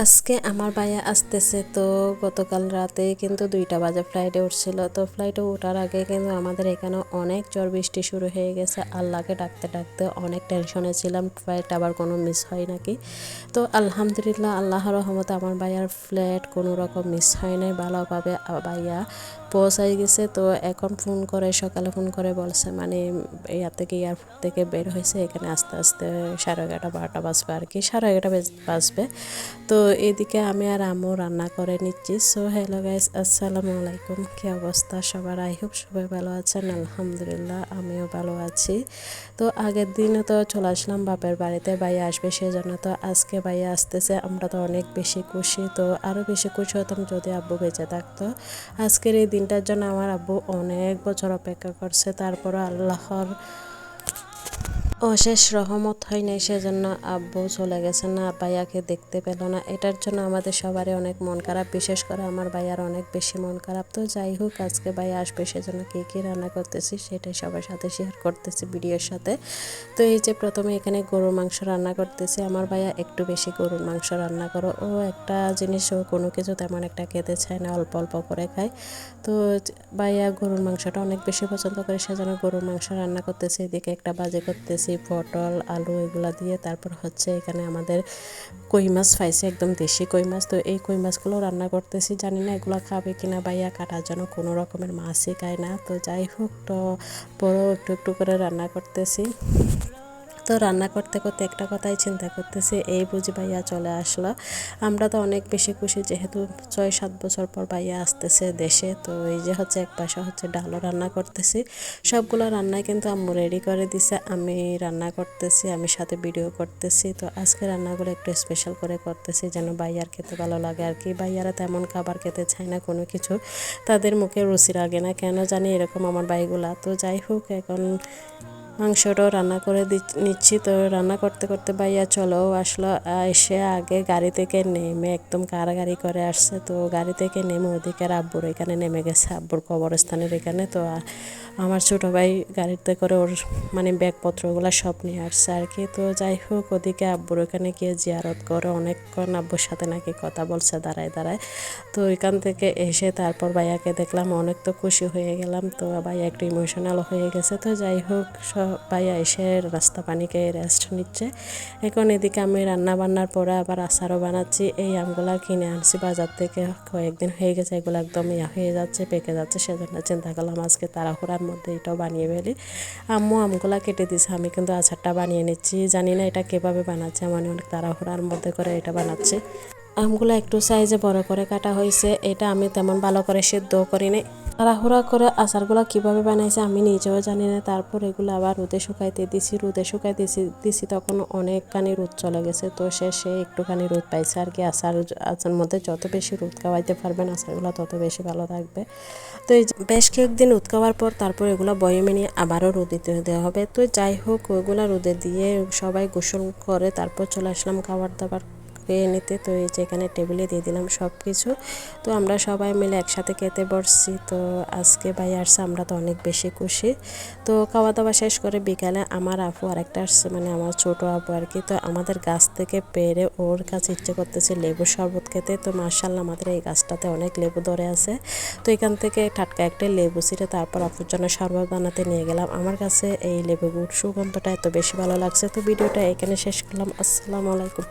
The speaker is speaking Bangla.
আজকে আমার ভাইয়া আসতেছে, তো গতকাল রাতে কিন্তু 2টা বাজে ফ্লাইটে উঠছিল। তো ফ্লাইটে ওঠার আগে কিন্তু আমাদের এখানে অনেক ঝড় বৃষ্টি শুরু হয়ে গেছে। আল্লাহকে ডাকতে ডাকতে অনেক টেনশনে ছিলাম ফ্লাইট আবার কোনো মিস হয় নাকি। তো আলহামদুলিল্লাহ আল্লাহর রহমতে আমার ভাইয়ার ফ্লাইট কোনো রকম মিস হয় নাই, ভালোভাবে ভাইয়া পৌঁছাই গেছে। তো এখন সকালে ফোন করে বলছে মানে এয়ারপোর্ট থেকে বের হয়েছে, এখানে আস্তে আস্তে 11:30 12টা বাজবে আর কি, 11:30 বাজবে। তো এদিকে আমি আর আম্মু রান্না করে নিচ্ছি। সো হ্যালো গাইস, আসসালামু আলাইকুম। কী অবস্থা সবার? আই হোপ সবাই ভালো আছেন। আলহামদুলিল্লাহ আমিও ভালো আছি। তো আগের দিনে তো চলে আসলাম বাপের বাড়িতে, ভাইয়া আসবে সেজন্য। তো আজকে ভাইয়া আসতেছে, আমরা তো অনেক বেশি খুশি। তো আরও বেশি খুশি হতাম যদি আব্বু বেঁচে থাকতো। আজকের এই দিনটার জন্য আমার আব্বু অনেক বছর অপেক্ষা করছে, তারপরও আল্লাহর অশেষ রহমত হয় নাই, সেজন্য আব্বু চলে গেছে না, ভাইয়াকে দেখতে পেল না। এটার জন্য আমাদের সবারই অনেক মন খারাপ, বিশেষ করে আমার ভাইয়ার অনেক বেশি মন খারাপ। তো যাই হোক, আজকে ভাইয়া আসবে সেজন্য কী কী রান্না করতেছি সেটাই সবার সাথে শেয়ার করতেছি ভিডিওর সাথে। তো এই যে প্রথমে এখানে গরুর মাংস রান্না করতেছি। আমার ভাইয়া একটু বেশি গরুর মাংস রান্না করো, ও একটা জিনিস ও কোনো কিছু তেমন একটা খেতে চায় না, অল্প অল্প করে খায়। তো ভাইয়া গরুর মাংসটা অনেক বেশি পছন্দ করে, সেজন্য গরুর মাংস রান্না করতেছি। এদিকে একটা ভাজি করতেছি পটল আলু এগুলা দিয়ে। তারপর হচ্ছে এখানে আমাদের কই মাছ পাইছে, একদম দেশি কই মাছ। তো এই কই মাছগুলো রান্না করতেছি, জানি না এগুলো খাবে কিনা, ভাইয়া কাটার জন্য কোনো রকমের মাছই খায় না। তো যাই হোক, তো বড় একটু একটু করে রান্না করতেছি। তো রান্না করতে করতে একটা কথাই চিন্তা করতেছি, এই বুঝি ভাইয়া চলে আসলো। আমরা তো অনেক বেশি খুশি, যেহেতু 6-7 বছর পর ভাইয়া আসতেছে দেশে। তো এই যে হচ্ছে এক পাশে হচ্ছে ডালও রান্না করতেছি। সবগুলো রান্নাই কিন্তু আম্মু রেডি করে দিছে, আমি রান্না করতেছি, আমি সাথে ভিডিও করতেছি। তো আজকে রান্নাগুলো একটু স্পেশাল করে করতেছি যেন ভাইয়ার খেতে ভালো লাগে আর কি। ভাইয়ারা তেমন খাবার খেতে চায় না, কোনো কিছু তাদের মুখে রুচি লাগে না, কেন জানি এরকম আমার ভাইগুলা। তো যাই হোক, এখন মাংসটাও রান্না করে নিচ্ছি। তো রান্না করতে করতে ভাইয়া চলো আসলো, এসে আগে গাড়ি থেকে নেমে একদম কারাগারি করে আসছে। তো গাড়ি থেকে নেমে ওদিকে আব্বুর এখানে নেমে গেছে, আব্বুর কবরস্থানের এখানে। তো আমার ছোটো ভাই গাড়িতে করে ওর মানে ব্যাগপত্রগুলো সব নিয়ে আসছে আর কি। তো যাই হোক, ওদিকে আব্বুর ওখানে গিয়ে জিয়ারত করে অনেকক্ষণ আব্বুর সাথে নাকি কথা বলছে দাঁড়ায় দাঁড়ায়। তো ওইখান থেকে এসে তারপর ভাইয়াকে দেখলাম, অনেক তো খুশি হয়ে গেলাম। তো ভাইয়া একটু ইমোশনাল হয়ে গেছে। তো যাই হোক, ভাইয়া এসে রাস্তা পানি খেয়ে রেস্ট নিচ্ছে। এখন এদিকে আমি রান্না বান্নার পরে আবার আচারও বানাচ্ছি। এই আমগুলা কিনে আনছি বাজার থেকে, কয়েকদিন হয়ে গেছে, এগুলো একদম হয়ে যাচ্ছে, পেকে যাচ্ছে। সেজন্য চিন্তা করলাম আজকে তাড়াহুড়ার মধ্যে এটাও বানিয়ে ফেলি। আম্মু আমগুলা কেটে দিছে, আমি কিন্তু আচারটা বানিয়ে নিচ্ছি। জানি না এটা কীভাবে বানাচ্ছে, মানে অনেক তাড়াহুড়ার মধ্যে করে এটা বানাচ্ছি। আমগুলো একটু সাইজে বড় করে কাটা হয়েছে, এটা আমি তেমন ভালো করে সেদ্ধও করিনি। তাড়াহুড়া করে আচারগুলো কীভাবে বানাইছে আমি নিজেও জানি না। তারপর এগুলো আবার রোদে শুকাইতে দিছি তখন অনেকখানি রোদ চলে গেছে। তো শেষে একটুখানি রোদ পাইছে আর কি। আচার মধ্যে যত বেশি রোদ খাওয়াইতে পারবেন আচারগুলো তত বেশি ভালো থাকবে। তো এই বেশ কয়েকদিন রোদ খাওয়ার পর তারপর এগুলো বয়মে নিয়ে আবারও রোদে দেওয়া হবে। তো যাই হোক, ওইগুলো রোদে দিয়ে সবাই গোসল করে তারপর চলে আসলাম খাবার দাবার খেয়ে নিতে। তো এই যে এখানে টেবিলে দিয়ে দিলাম সব কিছু। তো আমরা সবাই মিলে একসাথে খেতে বসছি। তো আজকে ভাই আসছে, আমরা তো অনেক বেশি খুশি। তো খাওয়া দাওয়া শেষ করে বিকালে আমার আপু আরেকটা আসছে, মানে আমার ছোটো আপু আর কি। তো আমাদের গাছ থেকে পেরে ওর কাছে ইচ্ছে করতেছে লেবুর শরবত খেতে। তো মাশাআল্লাহ আমাদের এই গাছটাতে অনেক লেবু ধরে আছে। তো এখান থেকে টাটকা একটা লেবু ছিঁড়ে তারপর আপুর জন্য শরবত বানাতে নিয়ে গেলাম। আমার কাছে এই লেবুর সুগন্ধটা এত বেশি ভালো লাগছে। তো ভিডিওটা এখানে শেষ করলাম। আসসালামু আলাইকুম।